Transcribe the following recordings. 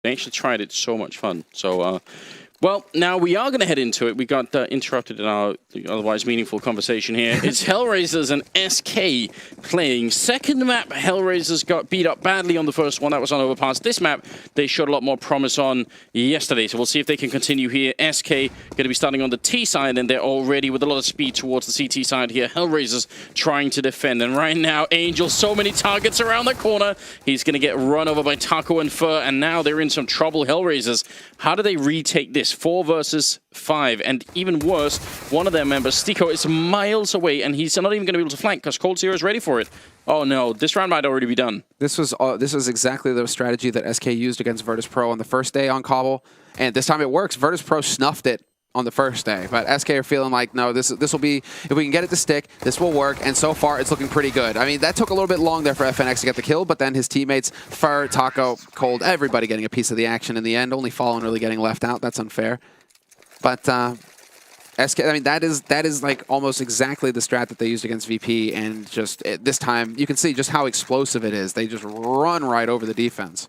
They actually tried it. So much fun. So, well, now we are going to head into it. We got interrupted in our otherwise meaningful conversation here. It's HellRaisers and SK playing. Second map, HellRaisers got beat up badly on the first one. That was on Overpass. This map, they showed a lot more promise on yesterday. So we'll see if they can continue here. SK going to be starting on the T side, and they're already with a lot of speed towards the CT side here. HellRaisers trying to defend. And right now, Angel, so many targets around the corner. He's going to get run over by Taco and Fur, and now they're in some trouble. HellRaisers, how do they retake this? 4 versus 5, and even worse, one of their members, Stiko, is miles away, and he's not even going to be able to flank because Cold Zero is ready for it. Oh no, this round might already be done. This was exactly the strategy that SK used against Virtus Pro on the first day on Cobble, and this time it works. Virtus Pro snuffed it on the first day, but SK are feeling like, no, this will be, if we can get it to stick, this will work, and so far it's looking pretty good. I mean, that took a little bit long there for FNX to get the kill, but then his teammates, Fur, Taco, Cold, everybody getting a piece of the action in the end, only Fallen really getting left out. That's unfair. But SK, I mean, that is like almost exactly the strat that they used against VP, and just this time, you can see just how explosive it is. They just run right over the defense.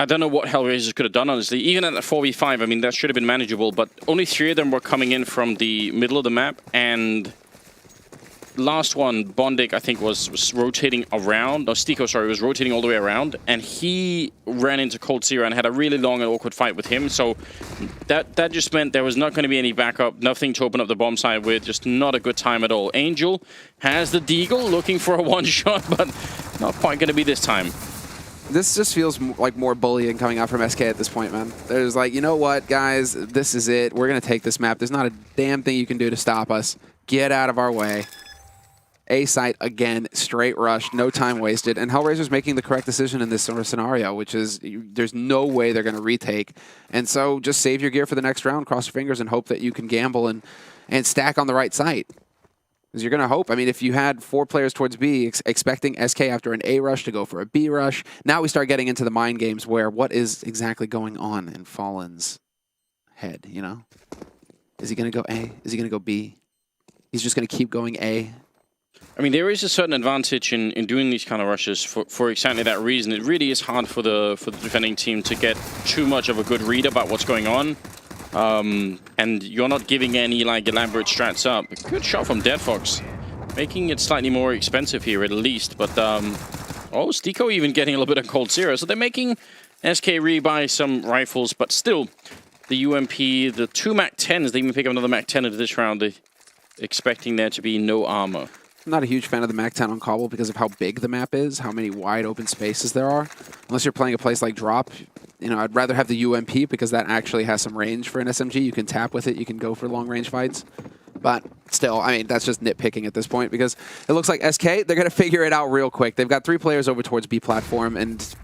I don't know what HellRaisers could have done, honestly. Even at the 4v5, I mean, that should have been manageable, but only 3 of them were coming in from the middle of the map, and last one, Bondik, I think, was rotating around. No, Stiko, sorry, was rotating all the way around, and he ran into Cold Zero and had a really long and awkward fight with him, so that just meant there was not going to be any backup, nothing to open up the bomb side with, just not a good time at all. Angel has the Deagle, looking for a one-shot, but not quite going to be this time. This just feels like more bullying coming out from SK at this point, man. There's like, you know what, guys? This is it. We're going to take this map. There's not a damn thing you can do to stop us. Get out of our way. A site again, straight rush, no time wasted. And HellRaisers making the correct decision in this sort of scenario, which is there's no way they're going to retake. And so just save your gear for the next round, cross your fingers, and hope that you can gamble and stack on the right site. Because you're going to hope. I mean, if you had 4 players towards B, expecting SK after an A rush to go for a B rush, now we start getting into the mind games where what is exactly going on in Fallen's head, you know? Is he going to go A? Is he going to go B? He's just going to keep going A? I mean, there is a certain advantage in doing these kind of rushes for exactly that reason. It really is hard for the defending team to get too much of a good read about what's going on. And you're not giving any like elaborate strats up. Good shot from Dead Fox, making it slightly more expensive here at least. But oh, Stiko even getting a little bit of Cold Zero. So they're making SK rebuy some rifles, but still the UMP, the 2 MAC-10s, they even pick up another MAC-10 into this round, expecting there to be no armor. I'm not a huge fan of the MAC-10 on Cobble because of how big the map is, how many wide open spaces there are. Unless you're playing a place like Drop, you know, I'd rather have the UMP because that actually has some range for an SMG. You can tap with it, you can go for long range fights. But still, I mean, that's just nitpicking at this point because it looks like SK, they're going to figure it out real quick. They've got 3 players over towards B platform, and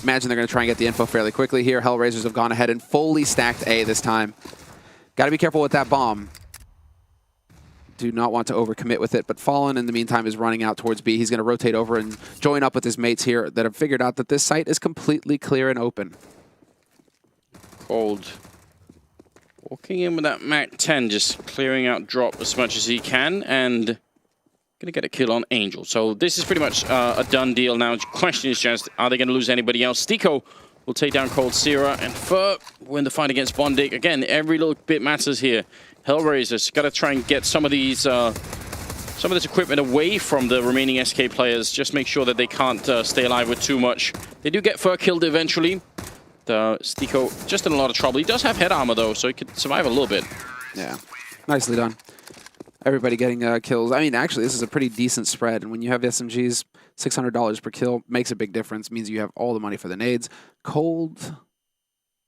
imagine they're going to try and get the info fairly quickly here. HellRaisers have gone ahead and fully stacked A this time. Got to be careful with that bomb. Do not want to overcommit with it, but Fallen in the meantime is running out towards B. He's going to rotate over and join up with his mates here that have figured out that this site is completely clear and open. Cold. Walking in with that MAC-10, just clearing out Drop as much as he can, and going to get a kill on Angel. So this is pretty much a done deal now. The question is just, are they going to lose anybody else? Stiko will take down Cold Zero, and Fur win the fight against Bondik. Again, every little bit matters here. HellRaisers got to try and get some of these, some of this equipment away from the remaining SK players. Just make sure that they can't stay alive with too much. They do get Fur killed eventually. Stiko just in a lot of trouble. He does have head armor though, so he could survive a little bit. Yeah, nicely done. Everybody getting kills. I mean, actually, this is a pretty decent spread. And when you have SMGs, $600 per kill makes a big difference. Means you have all the money for the nades. Cold.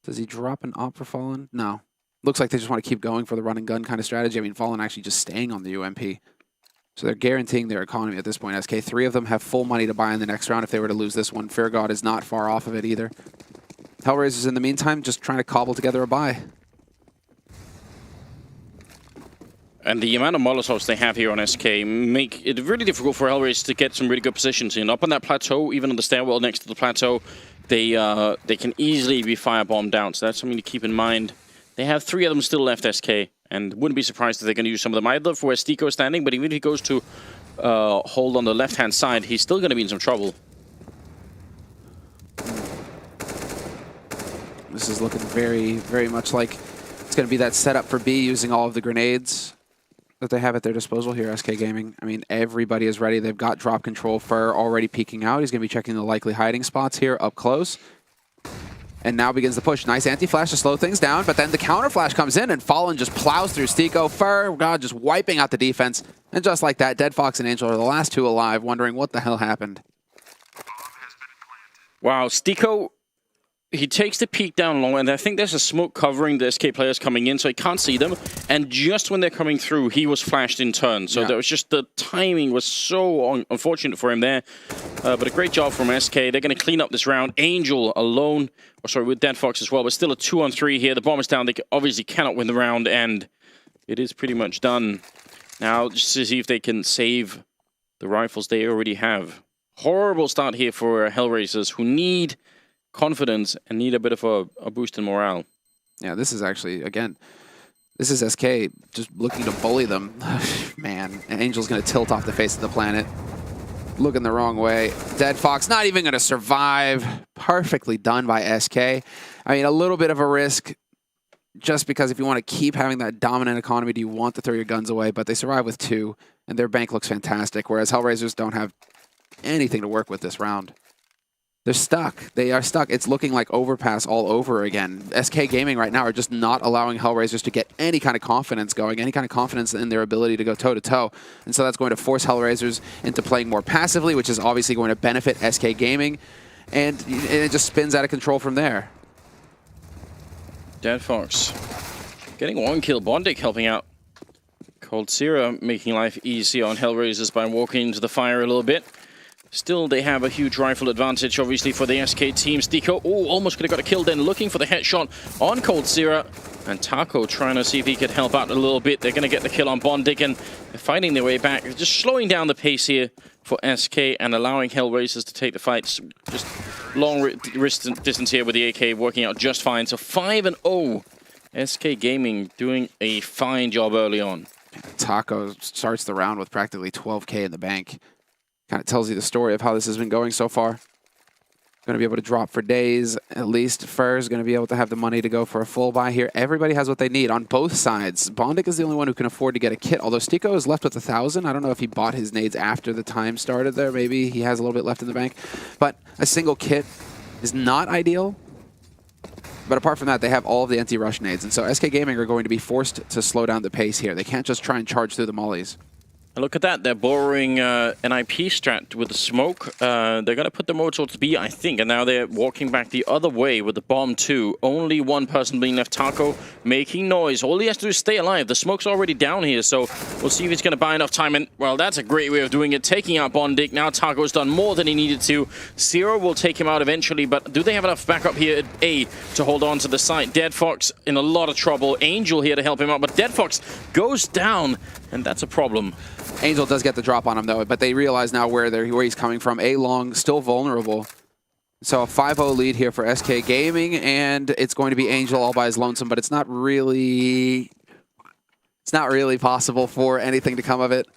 Does he drop an op for Fallen? No. Looks like they just want to keep going for the run and gun kind of strategy. I mean, Fallen actually just staying on the UMP. So they're guaranteeing their economy at this point. SK, 3 of them have full money to buy in the next round if they were to lose this one. Fear God is not far off of it either. HellRaisers in the meantime just trying to cobble together a buy. And the amount of Molotovs they have here on SK make it really difficult for HellRaisers to get some really good positions in. Up on that plateau, even on the stairwell next to the plateau, they can easily be firebombed down. So that's something to keep in mind. They have 3 of them still left, SK, and wouldn't be surprised if they're going to use some of them. I love for where Stiko is standing, but even if he goes to hold on the left-hand side, he's still going to be in some trouble. This is looking very, very much like it's going to be that setup for B using all of the grenades that they have at their disposal here, SK Gaming. I mean, everybody is ready. They've got drop control. Fur already peeking out. He's going to be checking the likely hiding spots here up close. And now begins the push. Nice anti-flash to slow things down, but then the counter flash comes in and Fallen just plows through Stiko. Fur, God, just wiping out the defense. And just like that, Dead Fox and Angel are the last two alive, wondering what the hell happened. Wow, Stiko, he takes the peek down low, and I think there's a smoke covering the SK players coming in, so he can't see them. And just when they're coming through, he was flashed in turn. So that was just, the timing was so unfortunate for him there. But a great job from SK. They're going to clean up this round. Angel alone, or sorry, with Dead Fox as well, but still a 2-on-3 here. The bomb is down. They obviously cannot win the round, and it is pretty much done. Now, just to see if they can save the rifles they already have. Horrible start here for HellRaisers, who need confidence and need a bit of a boost in morale. Yeah, this is actually, again, this is SK just looking to bully them. Man, Angel's going to tilt off the face of the planet. Looking the wrong way. Dead Fox not even going to survive. Perfectly done by SK. I mean, a little bit of a risk just because if you want to keep having that dominant economy, do you want to throw your guns away? But they survive with 2, and their bank looks fantastic, whereas HellRaisers don't have anything to work with this round. They're stuck. They are stuck. It's looking like overpass all over again. SK Gaming right now are just not allowing HellRaisers to get any kind of confidence going, any kind of confidence in their ability to go toe-to-toe. And so that's going to force HellRaisers into playing more passively, which is obviously going to benefit SK Gaming. And it just spins out of control from there. Dead Fox getting 1 kill. Bondic helping out. coldzera making life easy on HellRaisers by walking into the fire a little bit. Still, they have a huge rifle advantage, obviously, for the SK team. Stiko, oh, almost could have got a kill then, looking for the headshot on coldzera. And Taco trying to see if he could help out a little bit. They're going to get the kill on Bondic, and they're fighting their way back. They're just slowing down the pace here for SK and allowing HellRaisers to take the fights. Just long distance here with the AK working out just fine. So 5-0. SK Gaming doing a fine job early on. Taco starts the round with practically 12K in the bank. Kind of tells you the story of how this has been going so far. Going to be able to drop for days. At least Fur's going to be able to have the money to go for a full buy here. Everybody has what they need on both sides. Bondic is the only one who can afford to get a kit, although Stiko is left with 1,000. I don't know if he bought his nades after the time started there. Maybe he has a little bit left in the bank. But a single kit is not ideal. But apart from that, they have all of the anti-rush nades. And so SK Gaming are going to be forced to slow down the pace here. They can't just try and charge through the mollies. And look at that, they're borrowing an IP strat with the smoke. They're going to put the more towards B, I think, and now they're walking back the other way with the bomb too. Only one person being left, Taco, making noise. All he has to do is stay alive. The smoke's already down here, so we'll see if he's going to buy enough time. And, well, that's a great way of doing it, taking out Bondic. Now Taco's done more than he needed to. Zero will take him out eventually, but do they have enough backup here at A to hold on to the site? Dead Fox in a lot of trouble. Angel here to help him out, but Dead Fox goes down, and that's a problem. Angel does get the drop on him, though, but they realize now where he's coming from. A-Long still vulnerable. So a 5-0 lead here for SK Gaming, and it's going to be Angel all by his lonesome, but it's not really possible for anything to come of it.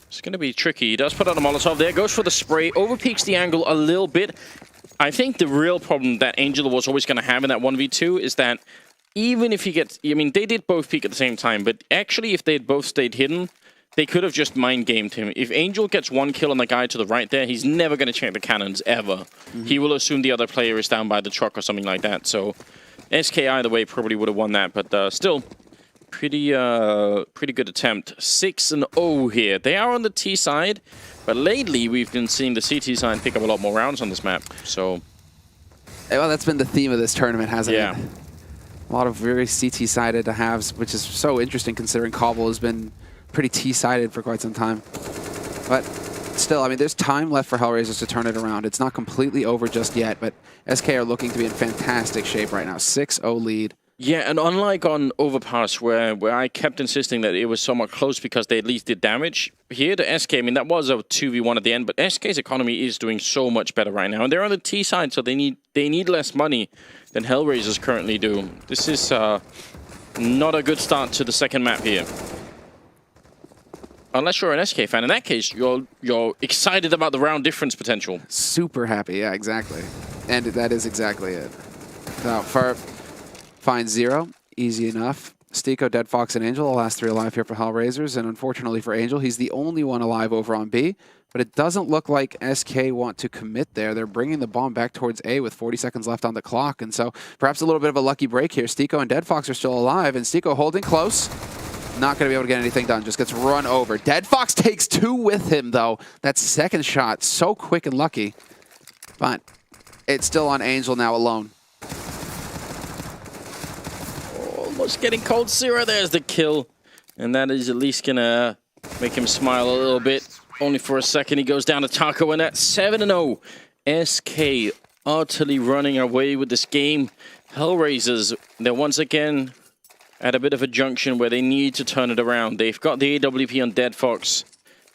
It's going to be tricky. He does put out a Molotov there, goes for the spray, overpeaks the angle a little bit. I think the real problem that Angel was always going to have in that 1v2 is that even if he gets... I mean, they did both peek at the same time, but actually if they had both stayed hidden, they could have just mind-gamed him. If Angel gets 1 kill on the guy to the right there, he's never going to check the cannons, ever. He will assume the other player is down by the truck or something like that. So SK either way probably would have won that, but still, pretty good attempt. 6-0 here. They are on the T side, but lately we've been seeing the CT side pick up a lot more rounds on this map. So, well, that's been the theme of this tournament, hasn't it? Yeah. A lot of very CT-sided halves, which is so interesting considering Cobble has been pretty T-sided for quite some time. But still, I mean, there's time left for HellRaisers to turn it around. It's not completely over just yet, but SK are looking to be in fantastic shape right now. 6-0 lead. Yeah, and unlike on Overpass, where I kept insisting that it was somewhat close because they at least did damage, here the SK, I mean, that was a 2v1 at the end, but SK's economy is doing so much better right now. And they're on the T side, so they need less money than HellRaisers currently do. This is not a good start to the second map here. Unless you're an SK fan. In that case, you're excited about the round difference potential. Super happy, yeah, exactly. And that is exactly it. So for finds 0, easy enough. Stico, Dead Fox, and Angel, the last 3 alive here for HellRaisers, and unfortunately for Angel, he's the only one alive over on B. But it doesn't look like SK want to commit there. They're bringing the bomb back towards A with 40 seconds left on the clock, and so perhaps a little bit of a lucky break here. Stico and Dead Fox are still alive, and Stico holding close. Not going to be able to get anything done. Just gets run over. Dead Fox takes 2 with him, though. That second shot, so quick and lucky. But it's still on Angel now alone. Almost getting cold zero. There's the kill. And that is at least going to make him smile a little bit. Only for a second. He goes down to Taco, and that's 7-0. SK utterly running away with this game. HellRaisers, they're once again at a bit of a junction where they need to turn it around. They've got the AWP on Dead Fox.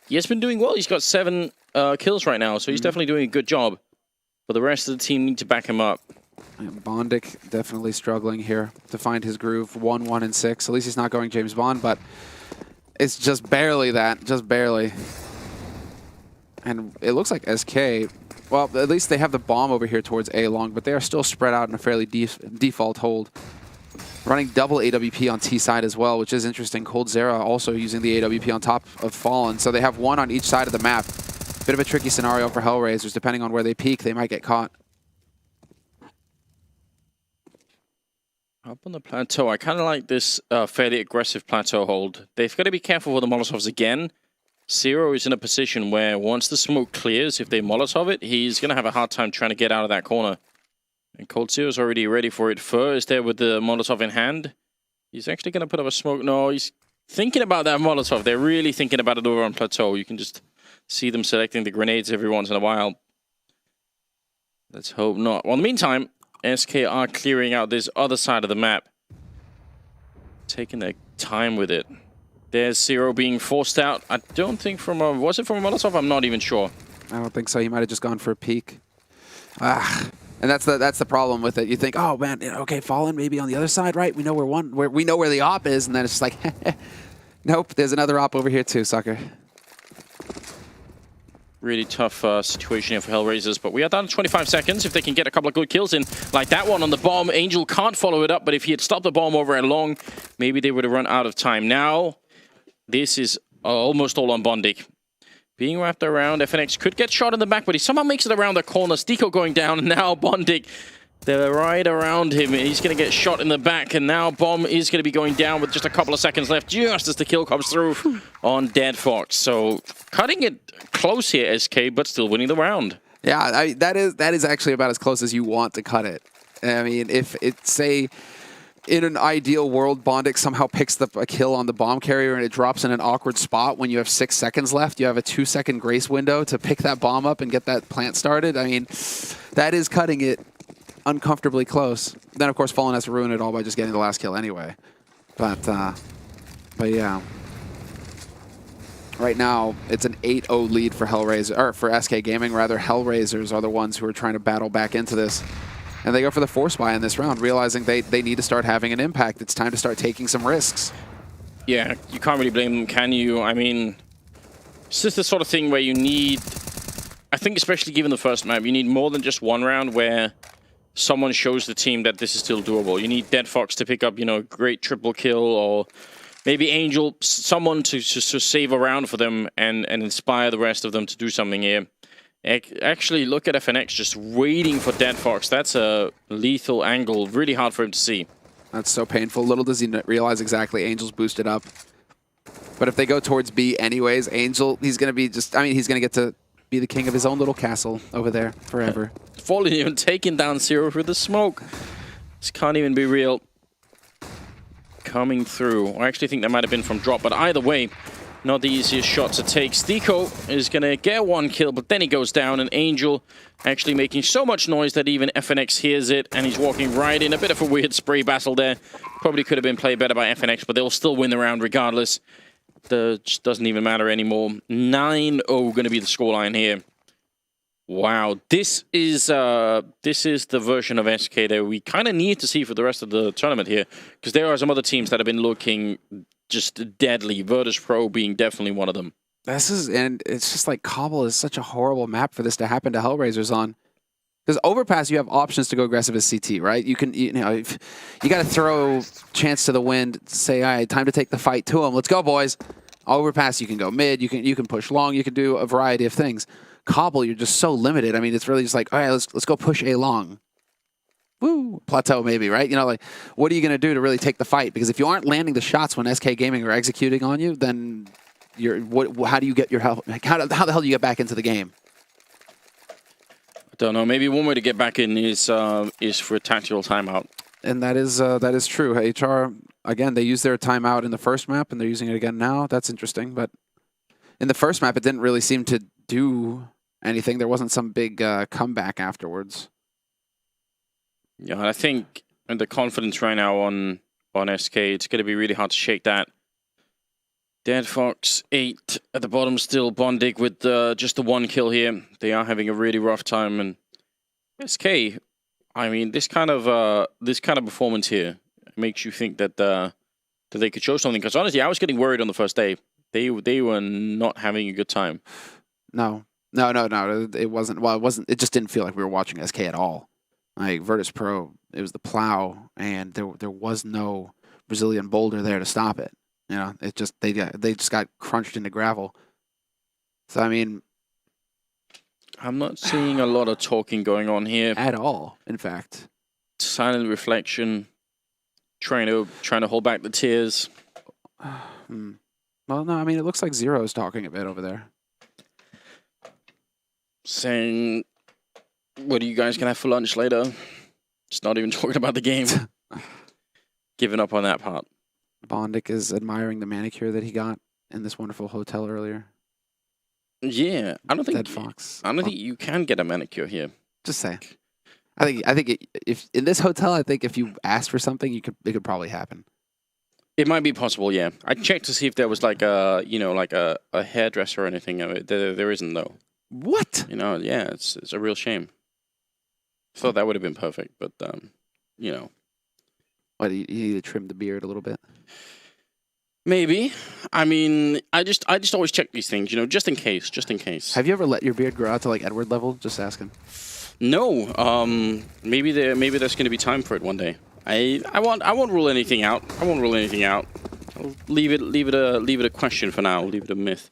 He has been doing well. He's got 7 kills right now, so he's definitely doing a good job. But the rest of the team need to back him up. Bondic definitely struggling here to find his groove. 1, 1, and 6. At least he's not going James Bond, but it's just barely that. Just barely. And it looks like SK, well, at least they have the bomb over here towards A long, but they are still spread out in a fairly default hold. Running double AWP on T side as well, which is interesting. Cold Zera also using the AWP on top of Fallen. So they have 1 on each side of the map. Bit of a tricky scenario for HellRaisers. Depending on where they peek, they might get caught. Up on the plateau, I kind of like this fairly aggressive plateau hold. They've got to be careful with the Molotovs again. Zero is in a position where once the smoke clears, if they Molotov it, he's going to have a hard time trying to get out of that corner. And Cold Zero's already ready for it. Fur is there with the Molotov in hand. He's actually going to put up a smoke. No, he's thinking about that Molotov. They're really thinking about it over on plateau. You can just see them selecting the grenades every once in a while. Let's hope not. Well, in the meantime, SK are clearing out this other side of the map. Taking their time with it. There's Zero being forced out. I don't think from a... Was it from a Molotov? I'm not even sure. I don't think so. He might have just gone for a peek. And that's the problem with it. You think, oh man, okay, Fallen maybe on the other side, right? We know we know where the op is, and then it's just like, nope, there's another op over here too, sucker. Really tough situation here for HellRaisers, but we are down to 25 seconds. If they can get a couple of good kills in, like that one on the bomb, Angel can't follow it up, but if he had stopped the bomb over at long, maybe they would have run out of time. Now, this is almost all on Bondic. Being wrapped around, FNX could get shot in the back, but he somehow makes it around the corner. Stico going down, and now Bondic, they're right around him. He's going to get shot in the back, and now Bomb is going to be going down with just a couple of seconds left, just as the kill comes through on Dead Fox. So, cutting it close here, SK, but still winning the round. Yeah, that is actually about as close as you want to cut it. I mean, if it's, say, in an ideal world, Bondic somehow picks a kill on the bomb carrier and it drops in an awkward spot when you have 6 seconds left. You have a 2-second grace window to pick that bomb up and get that plant started. I mean, that is cutting it uncomfortably close. Then, of course, Fallen has to ruin it all by just getting the last kill anyway. But yeah. Right now, it's an 8-0 lead for HellRaisers, or for SK Gaming, rather. HellRaisers are the ones who are trying to battle back into this. And they go for the force buy in this round, realizing they need to start having an impact. It's time to start taking some risks. Yeah, you can't really blame them, can you? I mean, it's just the sort of thing where you need... I think especially given the first map, you need more than just one round where someone shows the team that this is still doable. You need Dead Fox to pick up, you know, a great triple kill, or maybe Angel, someone to save a round for them and inspire the rest of them to do something here. Actually, look at FNX just waiting for Dead Fox. That's a lethal angle. Really hard for him to see. That's so painful. Little does he realize exactly Angel's boosted up. But if they go towards B anyways, Angel, he's going to be just... I mean, he's going to get to be the king of his own little castle over there forever. Falling even taking down Zero with the smoke. This can't even be real. Coming through. I actually think that might have been from drop, but either way, not the easiest shot to take. Stico is going to get 1 kill, but then he goes down, and Angel actually making so much noise that even FNX hears it, and he's walking right in. A bit of a weird spray battle there. Probably could have been played better by FNX, but they'll still win the round regardless. Just doesn't even matter anymore. 9-0 going to be the scoreline here. Wow, this is the version of SK that we kind of need to see for the rest of the tournament here, because there are some other teams that have been looking just deadly. Virtus Pro being definitely one of them. And it's just like Cobble is such a horrible map for this to happen to HellRaisers on. Because overpass, you have options to go aggressive as CT, right? You can, you know, if you got to throw chance to the wind, say, all right, time to take the fight to him. Let's go, boys. Overpass, you can go mid, you can push long, you can do a variety of things. Cobble, you're just so limited. I mean, it's really just like, all right, let's go push A long. Woo, plateau maybe, right? You know, like, what are you going to do to really take the fight? Because if you aren't landing the shots when SK Gaming are executing on you, then how do you get your health? How the hell do you get back into the game? Don't know. Maybe one way to get back in is for a tactical timeout. And that is true. HR, again, they used their timeout in the first map, and they're using it again now. That's interesting. But in the first map, it didn't really seem to do anything. There wasn't some big comeback afterwards. Yeah, I think the confidence right now on SK, it's going to be really hard to shake that. Dead Fox 8 at the bottom still. Bondik with just the 1 kill here. They are having a really rough time. And SK, I mean, this kind of performance here makes you think that that they could show something. Because honestly, I was getting worried on the first day. They were not having a good time. No. It wasn't. Well, it wasn't. It just didn't feel like we were watching SK at all. Like Virtus Pro, it was the plow, and there was no Brazilian boulder there to stop it. You know, it just they just got crunched into gravel. So I mean, I'm not seeing a lot of talking going on here at all. In fact, silent reflection, trying to hold back the tears. Well, no, I mean it looks like Zero's talking a bit over there, saying, "What are you guys gonna have for lunch later?" Just not even talking about the game. Giving up on that part. Bondik is admiring the manicure that he got in this wonderful hotel earlier. Yeah, I don't think Dead Fox. I don't think you can get a manicure here. Just say. I think if in this hotel, I think if you asked for something, it could probably happen. It might be possible, yeah. I checked to see if there was like a a hairdresser or anything. There isn't though. What? You know, yeah, it's a real shame. Thought that would have been perfect, but you know. What, you need to trim the beard a little bit? Maybe. I mean, I just always check these things, you know, just in case. Have you ever let your beard grow out to like Edward level? Just asking. No. Maybe there's going to be time for it one day. I won't rule anything out. I'll leave it a question for now. Leave it a myth.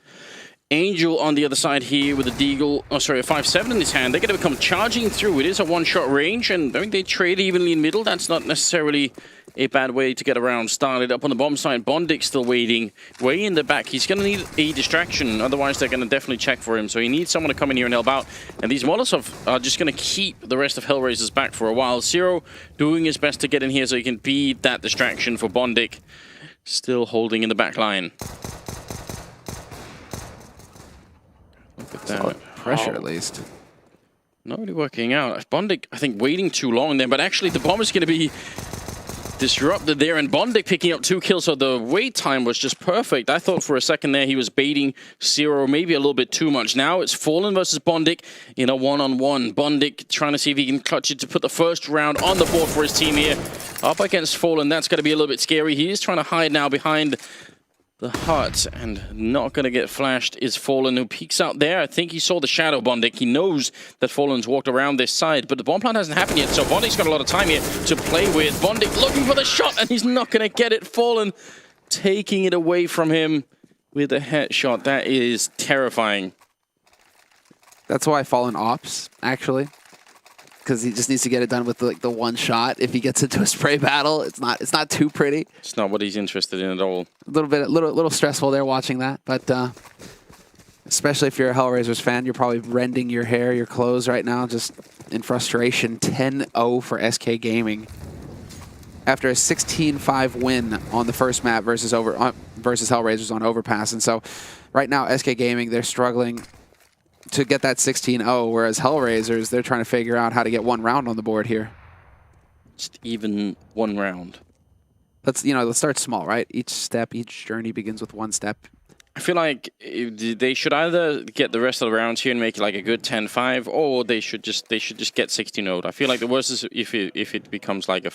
Angel on the other side here with a Deagle. Oh, sorry, a 5-7 in his hand. They're going to come charging through. It is a one-shot range, and I think they trade evenly in middle. That's not necessarily a bad way to get around. Started up on the bomb side. Bondik still waiting. Way in the back. He's going to need a distraction. Otherwise, they're going to definitely check for him. So he needs someone to come in here and help out. And these Molotov are just going to keep the rest of HellRaisers back for a while. Zero doing his best to get in here so he can be that distraction for Bondik. Still holding in the back line. Solid pressure, at least. Not really working out. Bondik, I think, waiting too long there, but actually the bomb is going to be disrupted there, and Bondik picking up 2 kills, so the wait time was just perfect. I thought for a second there he was baiting Zero maybe a little bit too much. Now it's Fallen versus Bondik in a one-on-one. Bondik trying to see if he can clutch it to put the first round on the board for his team here. Up against Fallen, that's going to be a little bit scary. He is trying to hide now behind the hut, and not going to get flashed is Fallen, who peeks out there. I think he saw the shadow Bondik. He knows that Fallen's walked around this side, but the bomb plant hasn't happened yet, so Bondik's got a lot of time here to play with. Bondik looking for the shot, and he's not going to get it. Fallen taking it away from him with a headshot. That is terrifying. That's why Fallen ops, actually. Because he just needs to get it done with like the one shot. If he gets into a spray battle, it's not too pretty. It's not what he's interested in at all. A little stressful there watching that, but especially if you're a HellRaisers fan, you're probably rending your hair, your clothes right now, just in frustration. 10-0 for SK Gaming after a 16-5 win on the first map versus HellRaisers on Overpass, and so right now SK Gaming, they're struggling to get that 16-0, whereas HellRaisers, they're trying to figure out how to get one round on the board here. Just even one round. Let's start small, right? Each journey begins with one step. I feel like they should either get the rest of the rounds here and make it like a good 10-5, or they should just get 16-0. I feel like the worst is if it becomes like a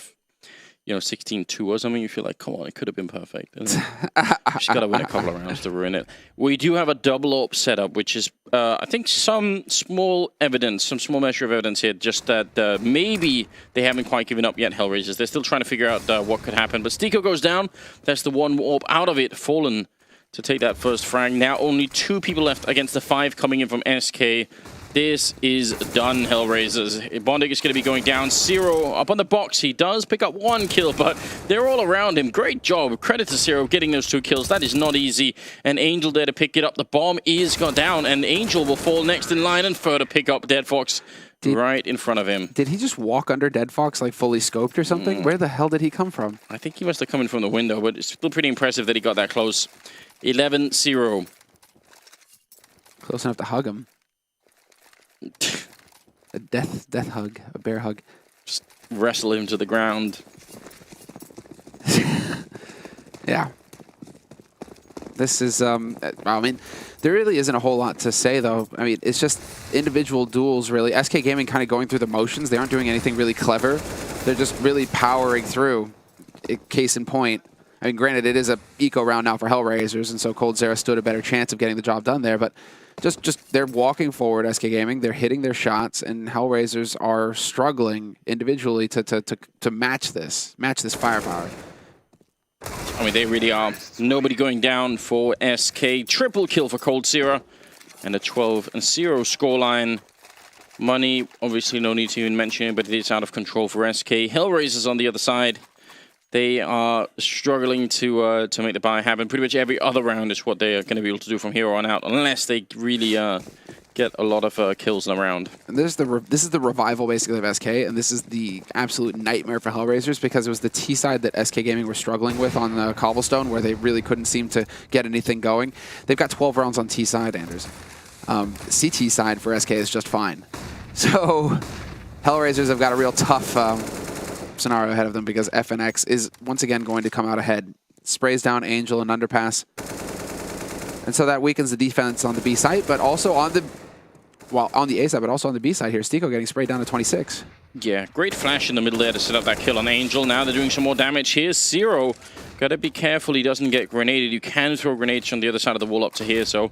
16-2 or something, you feel like, come on, it could have been perfect. And just got to win a couple of rounds to ruin it. We do have a double AWP setup, which is, I think, some small measure of evidence here, just that maybe they haven't quite given up yet, HellRaisers. They're still trying to figure out what could happen. But Stiko goes down. That's the one AWP out of it. Fallen to take that first frag. Now only 2 people left against the 5 coming in from SK. This is done, HellRaisers. Bondik is going to be going down. Zero up on the box. He does pick up 1 kill, but they're all around him. Great job. Credit to Zero getting those 2 kills. That is not easy. And Angel there to pick it up. The bomb is gone down, and Angel will fall next in line and further pick up Dead Fox right in front of him. Did he just walk under Dead Fox, like fully scoped or something? Where the hell did he come from? I think he must have come in from the window, but it's still pretty impressive that he got that close. 11-0. Close enough to hug him. A death hug, a bear hug. Just wrestle him to the ground. Yeah. This is, I mean, there really isn't a whole lot to say, though. I mean, it's just individual duels, really. SK Gaming kind of going through the motions. They aren't doing anything really clever. They're just really powering through. Case in point. I mean, granted, it is a eco round now for HellRaisers, and so coldzera stood a better chance of getting the job done there, but just they're walking forward, SK Gaming. They're hitting their shots, and HellRaisers are struggling individually to match this firepower. I mean, they really are. Nobody going down for SK. Triple kill for coldzera, and a 12-0 scoreline. Money, obviously, no need to even mention it, but it is out of control for SK. HellRaisers on the other side. They are struggling to make the buy happen. Pretty much every other round is what they are going to be able to do from here on out, unless they really get a lot of kills in a round. And this is the revival, basically, of SK, and this is the absolute nightmare for HellRaisers, because it was the T side that SK Gaming were struggling with on Cobblestone, where they really couldn't seem to get anything going. They've got 12 rounds on T side, Anders. CT side for SK is just fine. So HellRaisers have got a real tough scenario ahead of them, because FNX is once again going to come out ahead. Sprays down Angel and Underpass. And so that weakens the defense on the B site, but also on the A side, but also on the B side here. Stiko getting sprayed down to 26. Yeah, great flash in the middle there to set up that kill on Angel. Now they're doing some more damage. Here's Zero. Gotta be careful he doesn't get grenaded. You can throw grenades on the other side of the wall up to here, so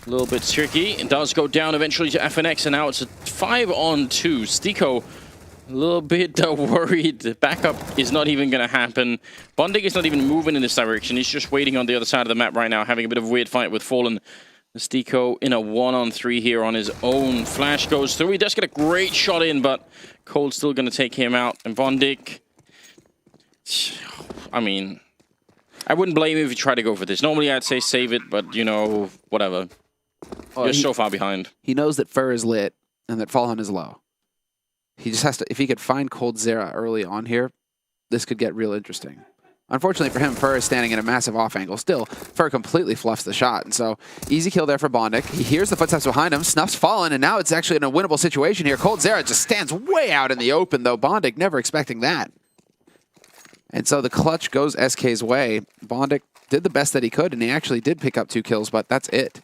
a little bit tricky. It does go down eventually to FNX, and now it's a 5-on-2. Stiko a little bit worried. The backup is not even going to happen. Bondik is not even moving in this direction. He's just waiting on the other side of the map right now, having a bit of a weird fight with Fallen. Stiko in a 1-on-3 here on his own. Flash goes through. He does get a great shot in, but Cole's still going to take him out. And Bondik, I mean, I wouldn't blame him if you try to go for this. Normally I'd say save it, but, you know, whatever. You're so far behind. He knows that Fur is lit and that Fallen is low. He just has to, if he could find coldzera early on here, this could get real interesting. Unfortunately for him, Fur is standing in a massive off angle. Still, Fur completely fluffs the shot. And so, easy kill there for Bondik. He hears the footsteps behind him, snuffs Fallen, and now it's actually in a winnable situation here. coldzera just stands way out in the open, though. Bondik never expecting that. And so the clutch goes SK's way. Bondik did the best that he could, and he actually did pick up 2 kills, but that's it.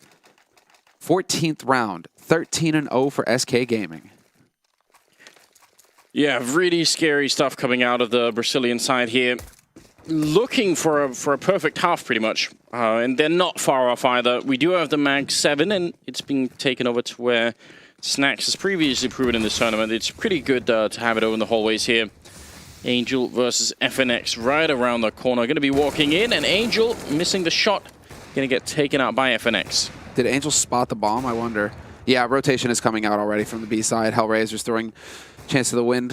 14th round, 13-0 for SK Gaming. Yeah, really scary stuff coming out of the Brazilian side here. Looking for a perfect half, pretty much. And they're not far off either. We do have the Mag 7, and it's been taken over to where Snacks has previously proven in this tournament. It's pretty good to have it over in the hallways here. Angel versus FNX right around the corner. Going to be walking in, and Angel missing the shot. Going to get taken out by FNX. Did Angel spot the bomb, I wonder? Yeah, rotation is coming out already from the B side. HellRaisers throwing chance to the wind.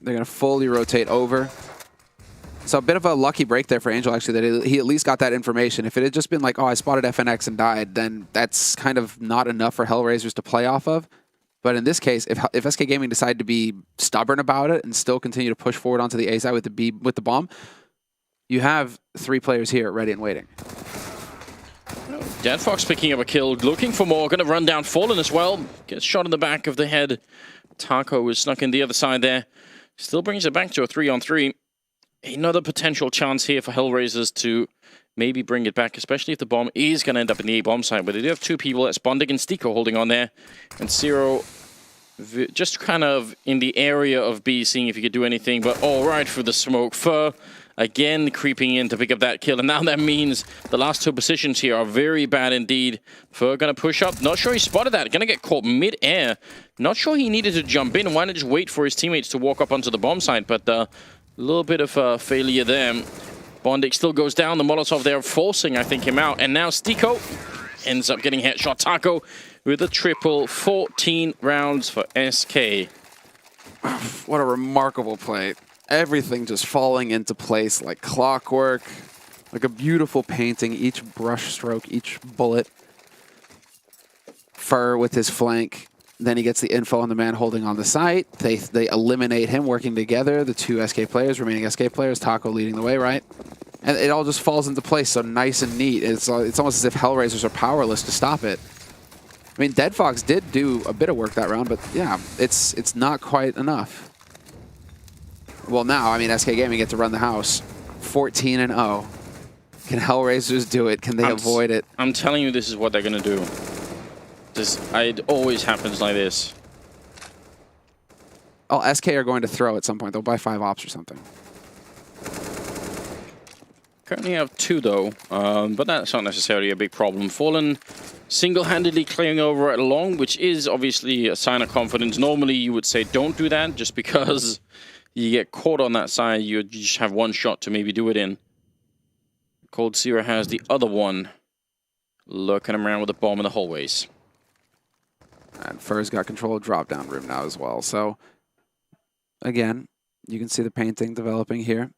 They're going to fully rotate over. So a bit of a lucky break there for Angel, actually, that he at least got that information. If it had just been like, oh, I spotted FNX and died, then that's kind of not enough for HellRaisers to play off of. But in this case, if SK Gaming decided to be stubborn about it and still continue to push forward onto the A side with the bomb, you have 3 players here ready and waiting. Dead Fox picking up a kill, looking for more, going to run down Fallen as well. Gets shot in the back of the head. Taco was snuck in the other side there. Still brings it back to a 3-on-3. Another potential chance here for HellRaisers to maybe bring it back, especially if the bomb is going to end up in the A-bomb side. But they do have 2 people. That's Bondik and Stiko holding on there. And Zero just kind of in the area of B, seeing if he could do anything, but all right through the smoke. Fur, again, creeping in to pick up that kill, and now that means the last two positions here are very bad indeed. Fur gonna push up. Not sure he spotted that. Gonna get caught mid-air. Not sure he needed to jump in. Why not just wait for his teammates to walk up onto the bomb site? But a little bit of failure there. Bondik still goes down. The Molotov there forcing, I think, him out. And now Stiko ends up getting headshot. Taco with a triple. 14 rounds for SK. What a remarkable play. Everything just falling into place like clockwork, like a beautiful painting. Each brush stroke, each bullet. Fur with his flank. Then he gets the info on the man holding on the site. They eliminate him, working together. The two SK players, remaining SK players. Taco leading the way, right? And it all just falls into place so nice and neat. It's almost as if HellRaisers are powerless to stop it. I mean, Dead Fox did do a bit of work that round, but yeah, it's not quite enough. Well, now, I mean, SK Gaming get to run the house. 14-0. Can HellRaisers do it? Can they avoid it? I'm telling you, this is what they're going to do. It always happens like this. Oh, SK are going to throw at some point. They'll buy 5 ops or something. Currently have 2, though, but that's not necessarily a big problem. Fallen single-handedly clearing over it along, which is obviously a sign of confidence. Normally, you would say don't do that, just because you get caught on that side. You just have one shot to maybe do it in. Cold Zero has the other one lurking around with a bomb in the hallways. And Fur's got control of drop-down room now as well. So, again, you can see the painting developing here.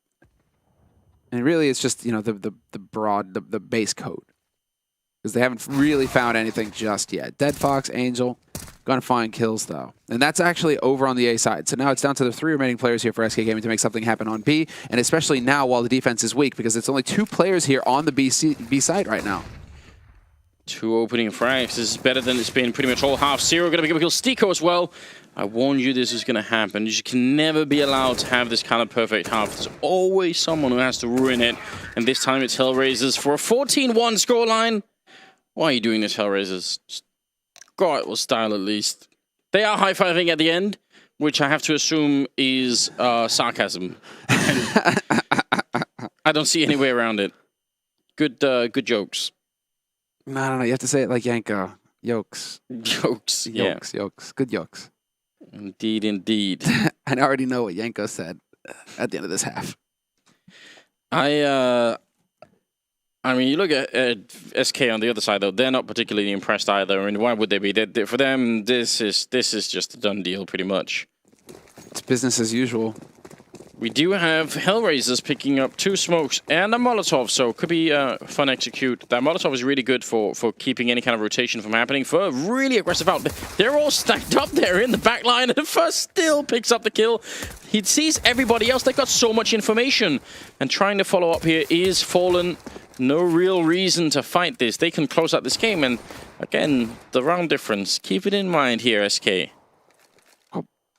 And really, it's just, you know, the base code. Because they haven't really found anything just yet. Dead Fox, Angel, gonna find kills, though. And that's actually over on the A side. So now it's down to the 3 remaining players here for SK Gaming to make something happen on B. And especially now while the defense is weak, because it's only 2 players here on the B side right now. 2 opening frags. This is better than it's been pretty much all half. Zero gonna be able to kill Stiko as well. I warned you this was gonna happen. You can never be allowed to have this kind of perfect half. There's always someone who has to ruin it. And this time it's HellRaisers for a 14-1 scoreline. Why are you doing this, HellRaisers? Just go out with style at least. They are high-fiving at the end, which I have to assume is sarcasm. I don't see any way around it. Good jokes. No. You have to say it like Yanko. Yokes. Jokes, yeah. Yokes. Good yokes. Indeed, indeed. I already know what Yanko said at the end of this half. I mean, you look at SK on the other side, though. They're not particularly impressed either. I mean, why would they be? For them, this is just a done deal, pretty much. It's business as usual. We do have HellRaisers picking up 2 smokes and a Molotov, so it could be fun execute. That Molotov is really good for keeping any kind of rotation from happening. For really aggressive out. They're all stacked up there in the back line, and First still picks up the kill. He sees everybody else. They've got so much information. And trying to follow up here is Fallen. No real reason to fight this. They can close out this game, and again, the round difference. Keep it in mind here, SK.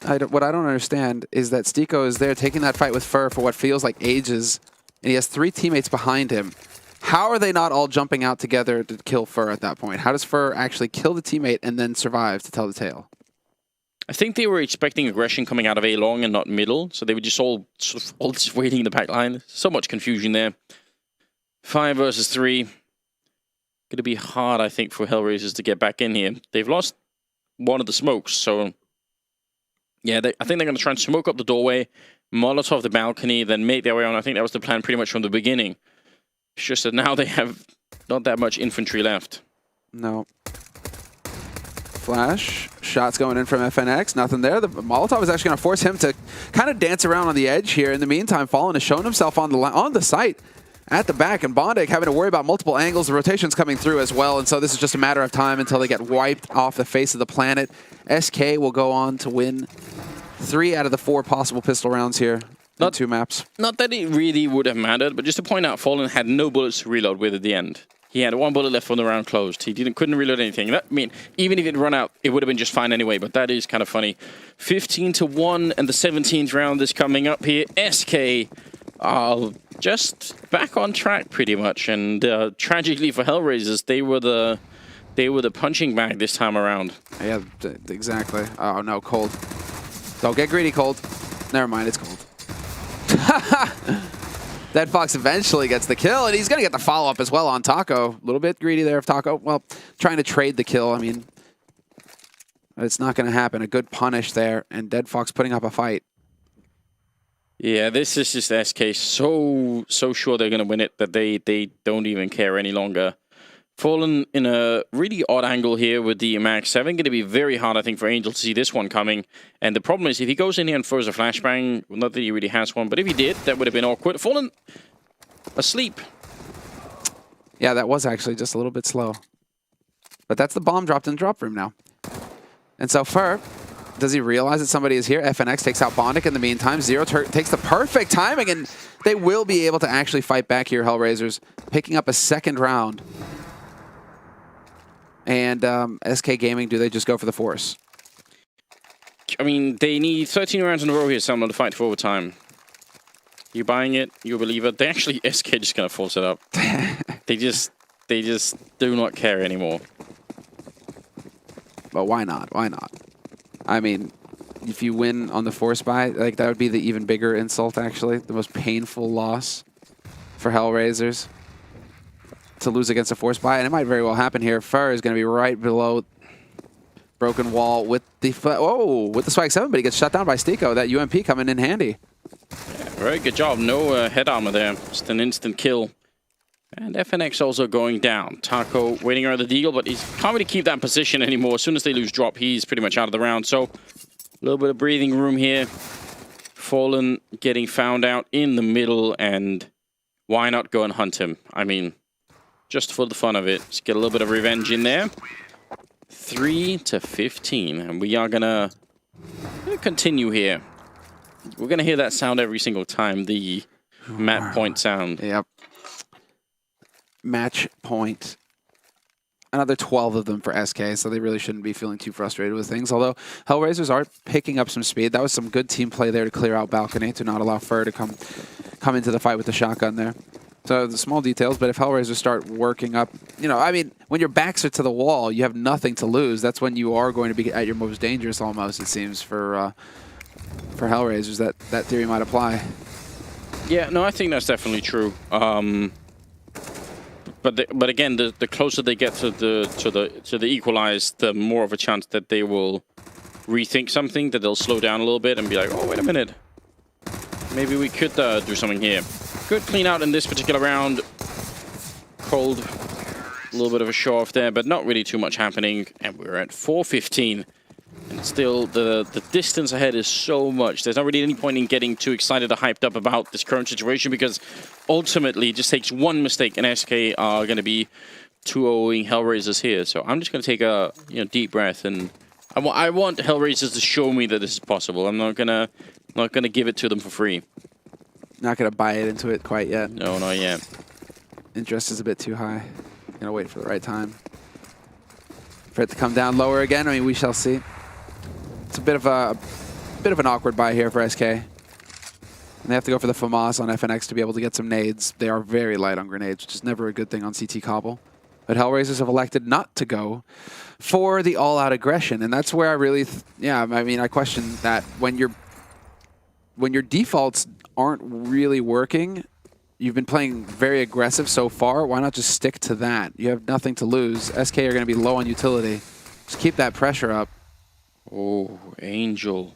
What I don't understand is that Stiko is there taking that fight with Fur for what feels like ages, and he has 3 teammates behind him. How are they not all jumping out together to kill Fur at that point? How does Fur actually kill the teammate and then survive to tell the tale? I think they were expecting aggression coming out of A long and not middle, so they were just all just waiting in the back line. So much confusion there. 5 versus 3. Going to be hard, I think, for HellRaisers to get back in here. They've lost one of the smokes, so yeah, I think they're going to try and smoke up the doorway, Molotov the balcony, then make their way on. I think that was the plan pretty much from the beginning. It's just that now they have not that much infantry left. No. Flash. Shots going in from FNX. Nothing there. The Molotov is actually going to force him to kind of dance around on the edge here. In the meantime, Fallen has shown himself on the site at the back, and Bondik having to worry about multiple angles. The rotation's coming through as well, and so this is just a matter of time until they get wiped off the face of the planet. SK will go on to win 3 out of the 4 possible pistol rounds here in 2 maps. Not that it really would have mattered, but just to point out, Fallen had no bullets to reload with at the end. He had 1 bullet left when the round closed. He couldn't reload anything. I mean, even if it run out, it would have been just fine anyway, but that is kind of funny. 15-1, and the 17th round is coming up here. SK are just back on track pretty much, and tragically for HellRaisers, they were they were the punching bag this time around. Yeah, exactly. Oh, no, cold. Don't get greedy, cold. Never mind, it's cold. Dead Fox eventually gets the kill, and he's going to get the follow-up as well on Taco. A little bit greedy there of Taco. Well, trying to trade the kill. I mean, it's not going to happen. A good punish there, and Dead Fox putting up a fight. Yeah, this is just SK so sure they're going to win it that they don't even care any longer. Fallen in a really odd angle here with the Max 7. Going to be very hard, I think, for Angel to see this one coming. And the problem is, if he goes in here and throws a flashbang, well, not that he really has one, but if he did, that would have been awkward. Fallen asleep. Yeah, that was actually just a little bit slow. But that's the bomb dropped in the drop room now. And so Fur, does he realize that somebody is here? FNX takes out Bondic in the meantime. Zero takes the perfect timing, and they will be able to actually fight back here, HellRaisers, picking up a second round. And SK Gaming, do they just go for the Force? I mean, they need 13 rounds in a row here, someone to fight for overtime. You buying it? You a believer? They actually, SK just gonna force it up. They just do not care anymore. But why not? Why not? I mean, if you win on the Force buy, like that would be the even bigger insult, actually. The most painful loss for HellRaisers. To lose against a Force buy, and it might very well happen here. Fur is going to be right below Broken Wall with the with the Swag 7, but he gets shut down by Stiko. That UMP coming in handy. Yeah, very good job. No head armor there. Just an instant kill. And FNX also going down. Taco waiting around the deal, but he can't really keep that position anymore. As soon as they lose drop, he's pretty much out of the round. So a little bit of breathing room here. Fallen getting found out in the middle, and why not go and hunt him? I mean, just for the fun of it. Just get a little bit of revenge in there. 3-15. And we are gonna continue here. We're gonna hear that sound every single time. The match point sound. Yep. Match point. Another 12 of them for SK, so they really shouldn't be feeling too frustrated with things. Although HellRaisers are picking up some speed. That was some good team play there to clear out balcony, to not allow Fur to come into the fight with the shotgun there. So the small details, but if HellRaisers start working up, you know, I mean, when your backs are to the wall, you have nothing to lose. That's when you are going to be at your most dangerous, almost, it seems, for HellRaisers. That theory might apply. Yeah, no, I think that's definitely true. But again, the closer they get to the equalize, the more of a chance that they will rethink something, that they'll slow down a little bit and be like, oh, wait a minute, maybe we could do something here. Good clean out in this particular round. Cold, a little bit of a show off there, but not really too much happening. And we're at 4:15. And still, the distance ahead is so much. There's not really any point in getting too excited or hyped up about this current situation, because ultimately it just takes one mistake and SK are going to be 2-0ing HellRaisers here. So I'm just going to take a deep breath, and I want HellRaisers to show me that this is possible. I'm not gonna give it to them for free. Not going to buy it into it quite yet. No, not yet. Interest is a bit too high. Going to wait for the right time. For it to come down lower again, I mean, we shall see. It's a bit of an awkward buy here for SK. And they have to go for the FAMAS on FNX to be able to get some nades. They are very light on grenades, which is never a good thing on CT Cobble. But HellRaisers have elected not to go for the all-out aggression, and that's where I really, I mean, I question that when your defaults aren't really working. You've been playing very aggressive so far. Why not just stick to that? You have nothing to lose. SK are going to be low on utility. Just keep that pressure up. Oh, Angel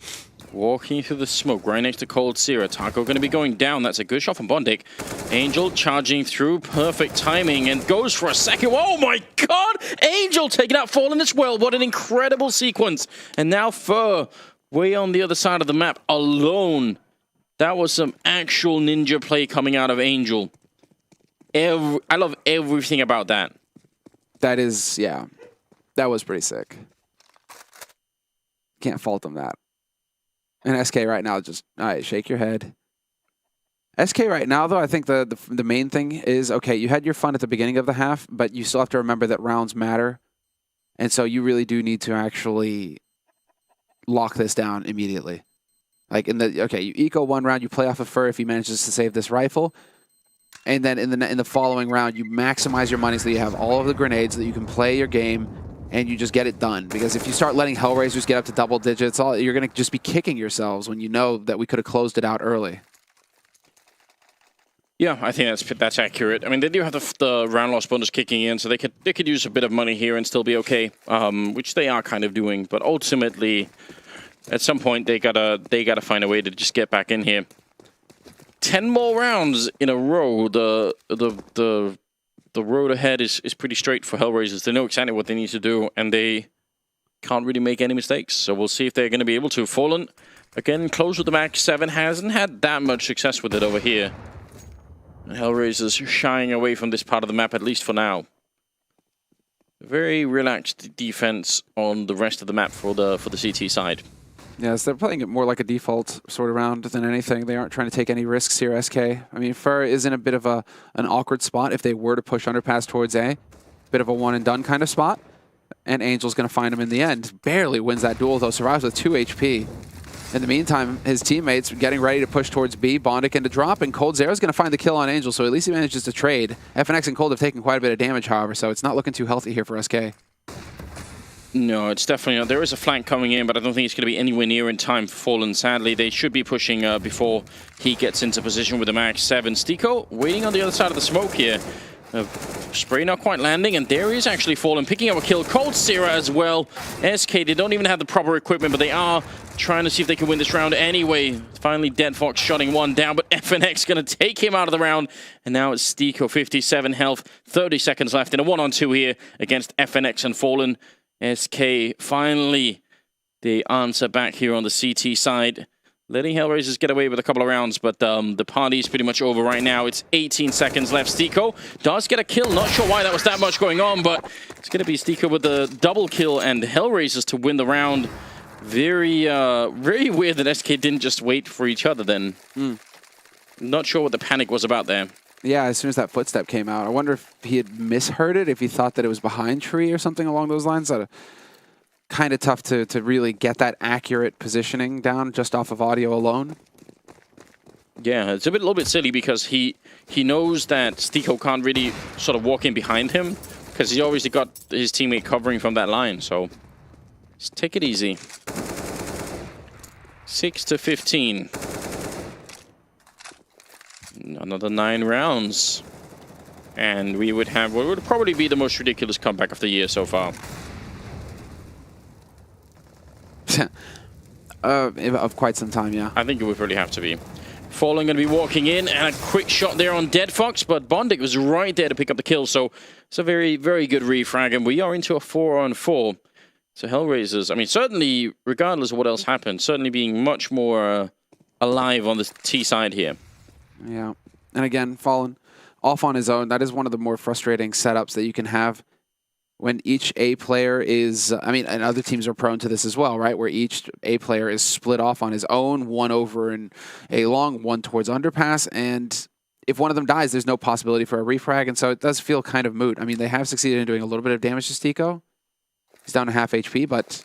walking through the smoke right next to Cold Sierra. Taco going to be going down. That's a good shot from Bondic. Angel charging through. Perfect timing and goes for a second. Oh my god! Angel taking out Fallen as well. What an incredible sequence. And now Fur way on the other side of the map alone. That was some actual ninja play coming out of Angel. I love everything about that. That is, yeah. That was pretty sick. Can't fault them that. And SK right now, just, all right, shake your head. SK right now, though, I think the main thing is, okay, you had your fun at the beginning of the half, but you still have to remember that rounds matter. And so you really do need to actually lock this down immediately. Like, okay, you eco one round, you play off of Fur if he manages to save this rifle. And then in the following round, you maximize your money so that you have all of the grenades, so that you can play your game, and you just get it done. Because if you start letting HellRaisers get up to double digits, you're going to just be kicking yourselves when you know that we could have closed it out early. Yeah, I think that's accurate. I mean, they do have the round loss bonus kicking in, so they could use a bit of money here and still be okay, which they are kind of doing. But ultimately, at some point, they gotta find a way to just get back in here. 10 more rounds in a row. The road ahead is pretty straight for HellRaisers. They know exactly what they need to do, and they can't really make any mistakes. So we'll see if they're going to be able to. Fallen, again, close with the Mac 7, hasn't had that much success with it over here. And HellRaisers shying away from this part of the map, at least for now. Very relaxed defense on the rest of the map for the CT side. Yes, they're playing it more like a default sort of round than anything. They aren't trying to take any risks here, SK. I mean, Fur is in a bit of an awkward spot if they were to push underpass towards A. Bit of a one-and-done kind of spot. And Angel's going to find him in the end. Barely wins that duel, though. Survives with 2 HP. In the meantime, his teammates getting ready to push towards B. Bondic into drop, and Cold Zero's going to find the kill on Angel, so at least he manages to trade. FNX and Cold have taken quite a bit of damage, however, so it's not looking too healthy here for SK. No, it's definitely not. There is a flank coming in, but I don't think it's going to be anywhere near in time for Fallen, sadly. They should be pushing before he gets into position with the Max 7. Stiko waiting on the other side of the smoke here. Spray not quite landing, and there is actually Fallen picking up a kill. Cold Zero as well. SK, they don't even have the proper equipment, but they are trying to see if they can win this round anyway. Finally, Dead Fox shutting one down, but FNX going to take him out of the round. And now it's Stiko, 57 health, 30 seconds left in a 1-on-2 here against FNX and Fallen. SK, finally, the answer back here on the CT side. Letting HellRaisers get away with a couple of rounds, but the party's pretty much over right now. It's 18 seconds left. Stiko does get a kill. Not sure why that was that much going on, but it's going to be Stiko with the double kill and HellRaisers to win the round. Very, very weird that SK didn't just wait for each other then. Not sure what the panic was about there. Yeah, as soon as that footstep came out. I wonder if he had misheard it, if he thought that it was behind tree or something along those lines. Kind of tough to really get that accurate positioning down just off of audio alone. Yeah, it's a little bit silly because he knows that Stiko can't really sort of walk in behind him because he's obviously got his teammate covering from that line. So just take it easy. 6-15. Another 9 rounds. And we would have what would probably be the most ridiculous comeback of the year so far. Of quite some time, yeah. I think it would really have to be. Fallen going to be walking in, and a quick shot there on Dead Fox, but Bondic was right there to pick up the kill, so it's a very, very good refrag, and we are into a 4-on-4. So HellRaisers, I mean, certainly, regardless of what else happened, certainly being much more alive on the T side here. Yeah, and again, Fallen off on his own. That is one of the more frustrating setups that you can have when each A player is, I mean, and other teams are prone to this as well, right? Where each A player is split off on his own, one over in A long, one towards underpass, and if one of them dies, there's no possibility for a refrag, and so it does feel kind of moot. I mean, they have succeeded in doing a little bit of damage to Stiko. He's down to half HP, but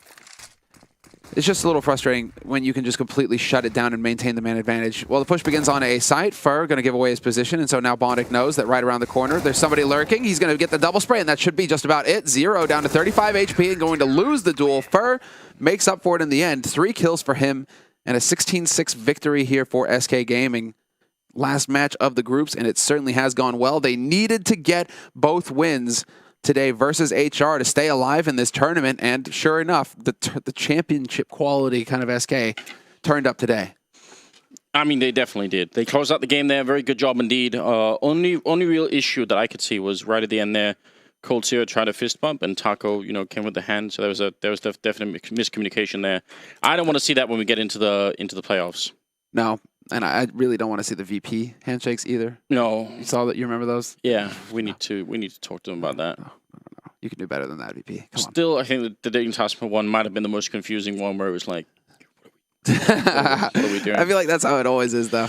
it's just a little frustrating when you can just completely shut it down and maintain the man advantage. Well, the push begins on A site. Fur going to give away his position, and so now Bondic knows that right around the corner there's somebody lurking. He's going to get the double spray, and that should be just about it. Zero down to 35 HP and going to lose the duel. Fur makes up for it in the end. 3 kills for him and a 16-6 victory here for SK Gaming. Last match of the groups, and it certainly has gone well. They needed to get both wins today versus HR to stay alive in this tournament, and sure enough, the championship quality kind of SK turned up today. I mean, they definitely did. They closed out the game there. Very good job indeed. Only real issue that I could see was right at the end there. Cold Zero tried to fist bump, and Taco, came with the hand. So there was definite miscommunication there. I don't want to see that when we get into the playoffs. No, and I really don't want to see the VP handshakes either. No, you saw that? You remember those? Yeah, we need to talk to them about that. No. You can do better than that, VP. Come Still, on. I think the dating task one might have been the most confusing one, where it was like, what are we doing? I feel like that's how it always is, though.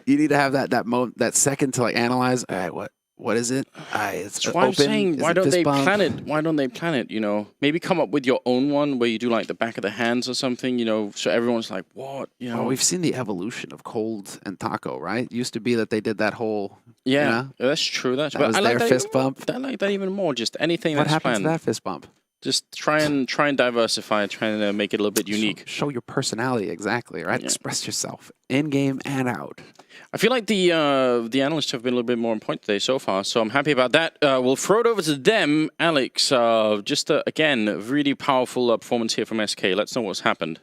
You need to have that second to like analyze. All right, what is it? It's That's why I'm open. saying, Is why it don't fist they bump? plan it? Why don't they plan it? You know, maybe come up with your own one where you do like the back of the hands or something. You know, so everyone's like, what? You know, Well, we've seen the evolution of cold and taco, right? It used to be that they did that whole. yeah, You know, that's true. That's that was I like their that fist even more. bump. I like that even more. Just anything What that's happened planned. to that fist bump? Just try and diversify, try and make it a little bit unique. Show your personality, exactly, right? Yeah. Express yourself in game and out. I feel like the analysts have been a little bit more on point today so far, so I'm happy about that. We'll throw it over to them. Alex, just again, really powerful performance here from SK. Let's know what's happened.